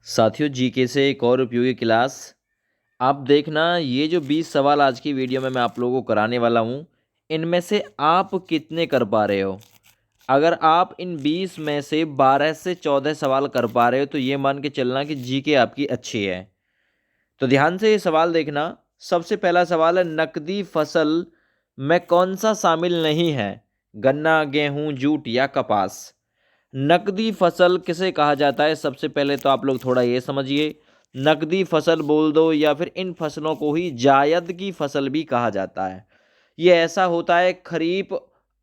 साथियों, जीके से एक और उपयोगी क्लास। आप देखना, ये जो 20 सवाल आज की वीडियो में मैं आप लोगों को कराने वाला हूँ, इनमें से आप कितने कर पा रहे हो। अगर आप इन 20 में से 12 से 14 सवाल कर पा रहे हो तो ये मान के चलना कि जीके आपकी अच्छी है। तो ध्यान से ये सवाल देखना। सबसे पहला सवाल है, नकदी फसल में कौन सा शामिल नहीं है? गन्ना, गेहूं, जूट या कपास। नकदी फसल किसे कहा जाता है? सबसे पहले तो आप लोग थोड़ा ये समझिए, नकदी फसल बोल दो या फिर इन फसलों को ही जायद की फसल भी कहा जाता है। ये ऐसा होता है, खरीफ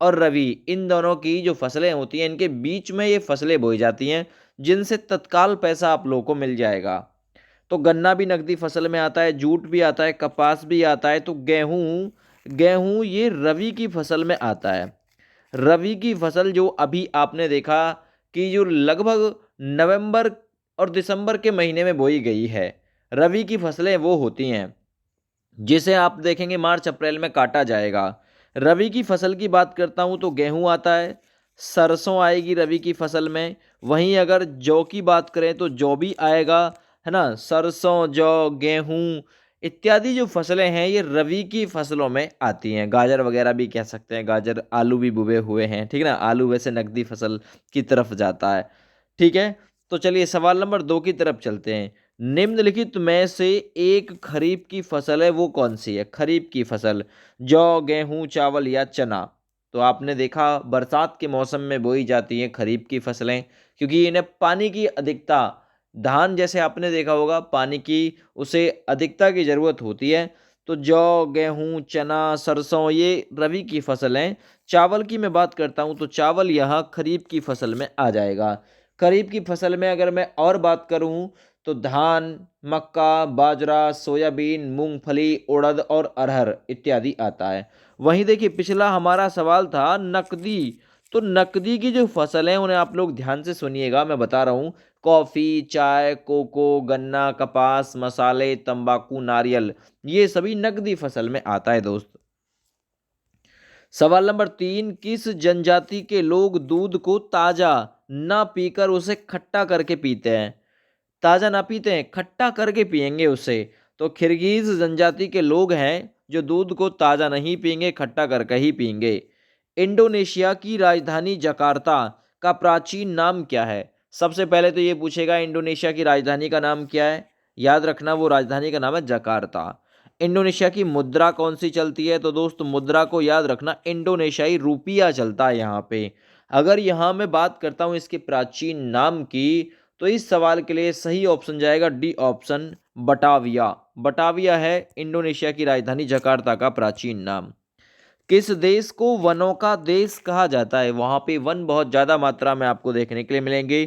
और रबी इन दोनों की जो फसलें होती हैं, इनके बीच में ये फसलें बोई जाती हैं जिनसे तत्काल पैसा आप लोगों को मिल जाएगा। तो गन्ना भी नकदी फसल में आता है, जूट भी आता है, कपास भी आता है। तो गेहूं गेहूं ये रबी की फसल में आता है। रबी की फसल जो अभी आपने देखा कि जो लगभग नवंबर और दिसंबर के महीने में बोई गई है, रबी की फसलें वो होती हैं जिसे आप देखेंगे मार्च अप्रैल में काटा जाएगा। रबी की फसल की बात करता हूं तो गेहूं आता है, सरसों आएगी रबी की फसल में। वहीं अगर जौ की बात करें तो जौ भी आएगा, है ना। सरसों, जौ, गेहूं इत्यादि जो फसलें हैं ये रबी की फसलों में आती हैं। गाजर वगैरह भी कह सकते हैं, गाजर, आलू भी बुबे हुए हैं, ठीक है ना। आलू वैसे नकदी फसल की तरफ जाता है, ठीक है। तो चलिए सवाल नंबर 2 की तरफ चलते हैं। निम्नलिखित में से एक खरीफ की फसल है, वो कौन सी है? खरीफ की फसल, जौ, गेहूं, चावल या चना। तो आपने देखा बरसात के मौसम में बोई जाती हैं खरीफ की फसलें, क्योंकि इन्हें पानी की अधिकता, धान जैसे आपने देखा होगा पानी की उसे अधिकता की ज़रूरत होती है। तो जौ, गेहूं, चना, सरसों ये रबी की फसल हैं। चावल की मैं बात करता हूं तो चावल यहाँ खरीफ की फसल में आ जाएगा। खरीफ की फसल में अगर मैं और बात करूं तो धान, मक्का, बाजरा, सोयाबीन, मूंगफली, उड़द और अरहर इत्यादि आता है। वहीं देखिए पिछला हमारा सवाल था नकदी। तो नकदी की जो फसल है उन्हें आप लोग ध्यान से सुनिएगा, मैं बता रहा हूं। कॉफी, चाय, कोको, गन्ना, कपास, मसाले, तंबाकू, नारियल ये सभी नकदी फसल में आता है दोस्त। सवाल नंबर 3, किस जनजाति के लोग दूध को ताजा ना पीकर उसे खट्टा करके पीते हैं? ताजा ना पीते हैं, खट्टा करके पिएंगे उसे। तो किर्गिज जनजाति के लोग हैं जो दूध को ताजा नहीं पिएंगे, खट्टा करके ही पिएंगे। इंडोनेशिया की राजधानी जकार्ता का प्राचीन नाम क्या है? सबसे पहले तो ये पूछेगा इंडोनेशिया की राजधानी का नाम क्या है। याद रखना वो राजधानी का नाम है जकार्ता। इंडोनेशिया की मुद्रा कौन सी चलती है? तो दोस्त मुद्रा को याद रखना, इंडोनेशियाई रुपया चलता है यहाँ पे। अगर यहाँ मैं बात करता हूँ इसके प्राचीन नाम की, तो इस सवाल के लिए सही ऑप्शन जाएगा डी ऑप्शन, बटाविया। बटाविया है इंडोनेशिया की राजधानी जकार्ता का प्राचीन नाम। किस देश को वनों का देश कहा जाता है? वहां पे वन बहुत ज्यादा मात्रा में आपको देखने के लिए मिलेंगे।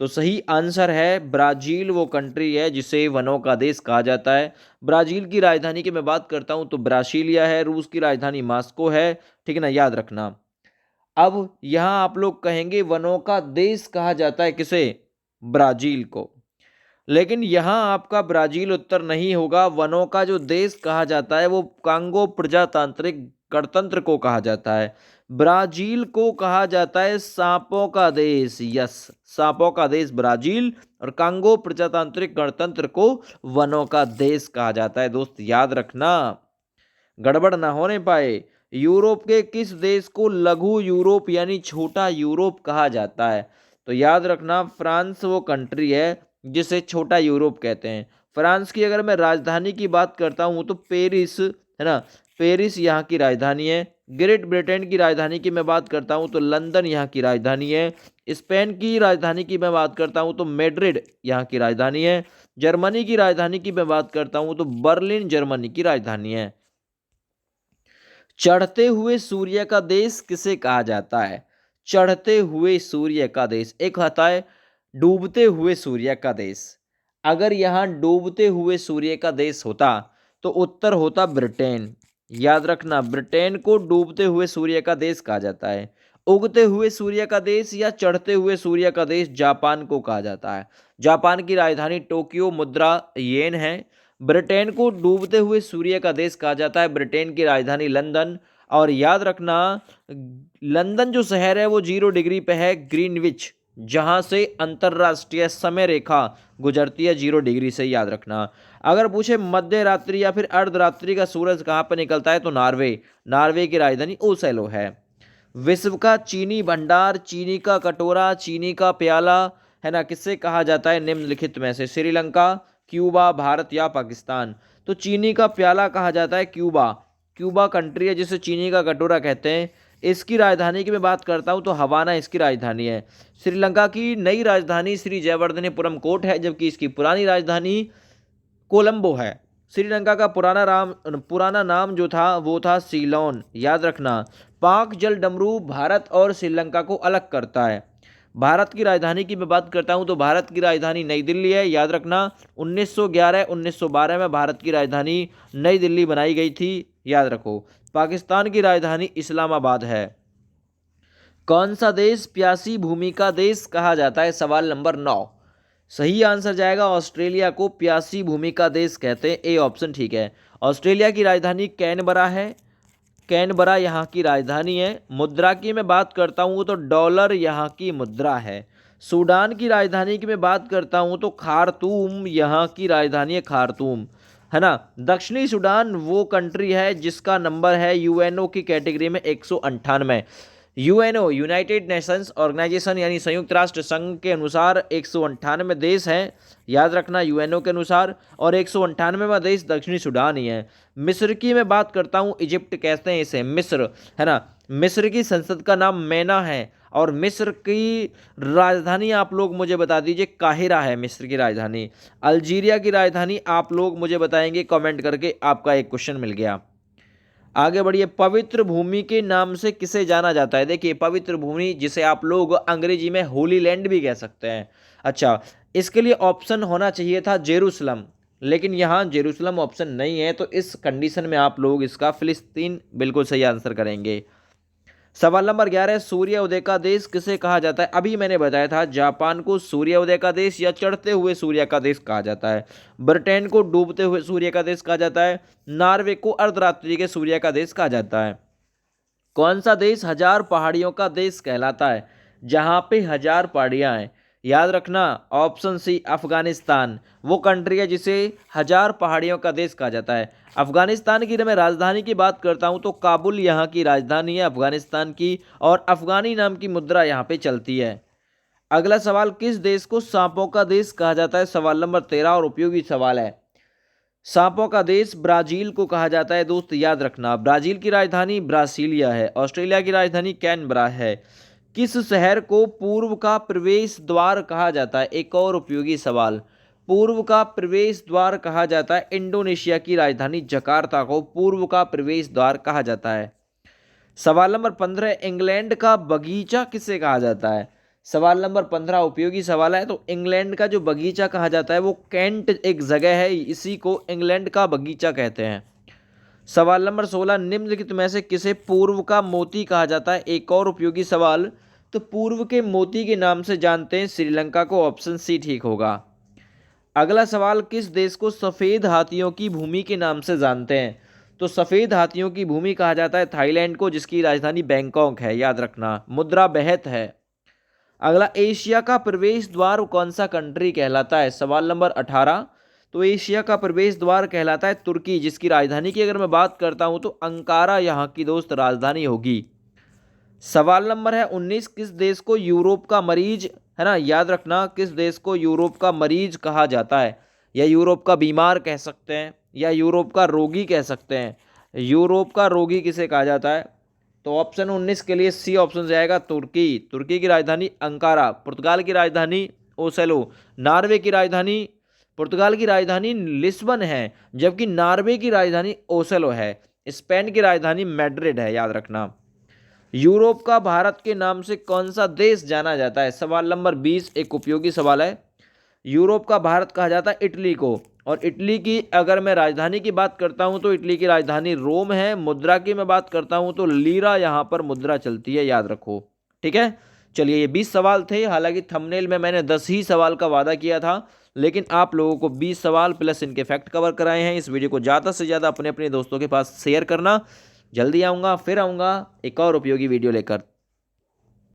तो सही आंसर है ब्राजील, वो कंट्री है जिसे वनों का देश कहा जाता है। ब्राजील की राजधानी की मैं बात करता हूं तो ब्रासीलिया है, रूस की राजधानी मॉस्को है, ठीक है ना, याद रखना। अब यहां आप लोग कहेंगे वनों का देश कहा जाता है किसे? ब्राजील को। लेकिन यहां आपका ब्राजील उत्तर नहीं होगा। वनों का जो देश कहा जाता है वो कांगो प्रजातांत्रिक गणतंत्र को कहा जाता है। ब्राजील को कहा जाता है सांपों का देश। यस, सांपों का देश ब्राजील, और कांगो प्रजातांत्रिक गणतंत्र को वनों का देश कहा जाता है। दोस्त याद रखना, गड़बड़ ना होने पाए। यूरोप के किस देश को लघु यूरोप यानी छोटा यूरोप कहा जाता है? तो याद रखना फ्रांस वो कंट्री है जिसे छोटा यूरोप कहते हैं। फ्रांस की अगर मैं राजधानी की बात करता हूँ तो पेरिस, है ना, पेरिस यहाँ की राजधानी है। ग्रेट ब्रिटेन की राजधानी की मैं बात करता हूँ तो लंदन यहाँ की राजधानी है। स्पेन की राजधानी की मैं बात करता हूँ तो मैड्रिड यहाँ की राजधानी है। जर्मनी की राजधानी की मैं बात करता हूँ तो बर्लिन जर्मनी की राजधानी है। चढ़ते हुए सूर्य का देश किसे कहा जाता है? चढ़ते हुए सूर्य का देश, एक होता है डूबते हुए सूर्य का देश। अगर यहाँ डूबते हुए सूर्य का देश होता तो उत्तर होता ब्रिटेन। याद रखना, ब्रिटेन को डूबते हुए सूर्य का देश कहा जाता है। उगते हुए सूर्य का देश या चढ़ते हुए सूर्य का देश जापान को कहा जाता है। जापान की राजधानी टोक्यो, मुद्रा येन है। ब्रिटेन को डूबते हुए सूर्य का देश कहा जाता है, ब्रिटेन की राजधानी लंदन। और याद रखना, लंदन जो शहर है वो 0 डिग्री पे है, ग्रीनविच जहां से अंतरराष्ट्रीय समय रेखा गुजरती है 0 डिग्री से, याद रखना। अगर पूछे मध्य रात्रि या फिर अर्धरात्रि का सूरज कहाँ पर निकलता है तो नॉर्वे की राजधानी ओसेलो है। विश्व का चीनी भंडार, चीनी का कटोरा, चीनी का प्याला, है ना, किससे कहा जाता है निम्नलिखित में से? श्रीलंका, क्यूबा, भारत या पाकिस्तान? तो चीनी का प्याला कहा जाता है क्यूबा कंट्री है जिसे चीनी का कटोरा कहते हैं। इसकी राजधानी की मैं बात करता हूं तो हवाना इसकी राजधानी है। श्रीलंका की नई राजधानी श्री जयवर्धनेपुरम कोट है, जबकि इसकी पुरानी राजधानी कोलंबो है। श्रीलंका का पुराना नाम जो था वो था सीलोन, याद रखना। पाक जल डमरू भारत और श्रीलंका को अलग करता है। भारत की राजधानी की मैं बात करता हूं तो भारत की राजधानी नई दिल्ली है, याद रखना। 1911-1912 में भारत की राजधानी नई दिल्ली बनाई गई थी, याद रखो। पाकिस्तान की राजधानी इस्लामाबाद है। कौन सा देश प्यासी भूमि का देश कहा जाता है? सवाल नंबर 9। सही आंसर जाएगा ऑस्ट्रेलिया को प्यासी भूमि का देश कहते हैं, ए ऑप्शन ठीक है। ऑस्ट्रेलिया की राजधानी कैनबरा है, कैनबरा यहाँ की राजधानी है। मुद्रा की मैं बात करता हूँ तो डॉलर यहाँ की मुद्रा है। सूडान की राजधानी की मैं बात करता हूँ तो खार्तूम यहाँ की राजधानी है, खार्तूम, है ना। दक्षिणी सूडान वो कंट्री है जिसका नंबर है यूएनओ की कैटेगरी में 198। यूएनओ यूनाइटेड नेशंस ऑर्गेनाइजेशन यानी संयुक्त राष्ट्र संघ के अनुसार 198 देश हैं, याद रखना, यूएनओ के अनुसार। और 198वां देश दक्षिणी सूडान ही है। मिस्र की मैं बात करता हूँ, इजिप्ट कहते हैं इसे, मिस्र, है ना। मिस्र की संसद का नाम मैना है। और मिस्र की राजधानी आप लोग मुझे बता दीजिए, काहिरा है मिस्र की राजधानी। अल्जीरिया की राजधानी आप लोग मुझे बताएंगे कमेंट करके, आपका एक क्वेश्चन मिल गया। आगे बढ़िए। पवित्र भूमि के नाम से किसे जाना जाता है? देखिए, पवित्र भूमि जिसे आप लोग अंग्रेजी में होली लैंड भी कह सकते हैं। अच्छा, इसके लिए ऑप्शन होना चाहिए था जेरूसलम, लेकिन यहाँ जेरूसलम ऑप्शन नहीं है, तो इस कंडीशन में आप लोग इसका फिलिस्तीन बिल्कुल सही आंसर करेंगे। सवाल नंबर 11, सूर्योदय का देश किसे कहा जाता है? अभी मैंने बताया था, जापान को सूर्योदय का देश या चढ़ते हुए सूर्य का देश कहा जाता है। ब्रिटेन को डूबते हुए सूर्य का देश कहा जाता है। नॉर्वे को अर्धरात्रि के सूर्य का देश कहा जाता है। कौन सा देश 1000 पहाड़ियों का देश कहलाता है? जहां पे 1000 पहाड़ियां हैं, याद रखना, ऑप्शन सी अफगानिस्तान वो कंट्री है जिसे 1000 पहाड़ियों का देश कहा जाता है। अफगानिस्तान की मैं राजधानी की बात करता हूं तो काबुल यहाँ की राजधानी है अफगानिस्तान की, और अफगानी नाम की मुद्रा यहाँ पे चलती है। अगला सवाल, किस देश को सांपों का देश कहा जाता है? सवाल नंबर 13 और उपयोगी सवाल है। सांपों का देश ब्राजील को कहा जाता है दोस्त, याद रखना। ब्राजील की राजधानी ब्रासीलिया है। ऑस्ट्रेलिया की राजधानी कैनबरा है। किस शहर को पूर्व का प्रवेश द्वार कहा जाता है? एक और उपयोगी सवाल, पूर्व का प्रवेश द्वार कहा जाता है। इंडोनेशिया की राजधानी जकार्ता को पूर्व का प्रवेश द्वार कहा जाता है। सवाल नंबर 15, इंग्लैंड का बगीचा किसे कहा जाता है? सवाल नंबर 15 उपयोगी सवाल है। तो इंग्लैंड का जो बगीचा कहा जाता है वो कैंट एक जगह है, इसी को इंग्लैंड का बगीचा कहते हैं। सवाल नंबर 16, निम्नलिखित में से किसे पूर्व का मोती कहा जाता है? एक और उपयोगी सवाल, तो पूर्व के मोती के नाम से जानते हैं श्रीलंका को, ऑप्शन सी ठीक होगा। अगला सवाल, किस देश को सफ़ेद हाथियों की भूमि के नाम से जानते हैं? तो सफ़ेद हाथियों की भूमि कहा जाता है थाईलैंड को, जिसकी राजधानी बैंकॉक है, याद रखना। मुद्रा बेहत है। अगला, एशिया का प्रवेश द्वार कौन सा कंट्री कहलाता है? सवाल नंबर 18, तो एशिया का प्रवेश द्वार कहलाता है तुर्की, जिसकी राजधानी की अगर मैं बात करता हूं तो अंकारा यहाँ की दोस्त राजधानी होगी। सवाल नंबर है 19, किस देश को यूरोप का मरीज, है ना, याद रखना, किस देश को यूरोप का मरीज कहा जाता है? या यूरोप का बीमार कह सकते हैं, या यूरोप का रोगी कह सकते हैं। यूरोप का रोगी किसे कहा जाता है? तो ऑप्शन 19 के लिए सी ऑप्शन जाएगा, तुर्की। तुर्की की राजधानी अंकारा। पुर्तगाल की राजधानी ओसेलो। नॉर्वे की राजधानी, पुर्तगाल की राजधानी लिस्बन है, जबकि नॉर्वे की राजधानी ओसेलो है। स्पेन की राजधानी मैड्रिड है, याद रखना। यूरोप का भारत के नाम से कौन सा देश जाना जाता है? सवाल नंबर 20 एक उपयोगी सवाल है। यूरोप का भारत कहा जाता है इटली को, और इटली की अगर मैं राजधानी की बात करता हूं तो इटली की राजधानी रोम है। मुद्रा की मैं बात करता हूं तो लीरा यहां पर मुद्रा चलती है, याद रखो, ठीक है। चलिए, ये 20 सवाल थे। हालांकि थंबनेल में मैंने 10 ही सवाल का वादा किया था, लेकिन आप लोगों को 20 सवाल प्लस इनके फैक्ट कवर कराए हैं। इस वीडियो को ज़्यादा से ज़्यादा अपने अपने दोस्तों के पास शेयर करना। जल्दी आऊँगा, फिर आऊँगा एक और उपयोगी वीडियो लेकर।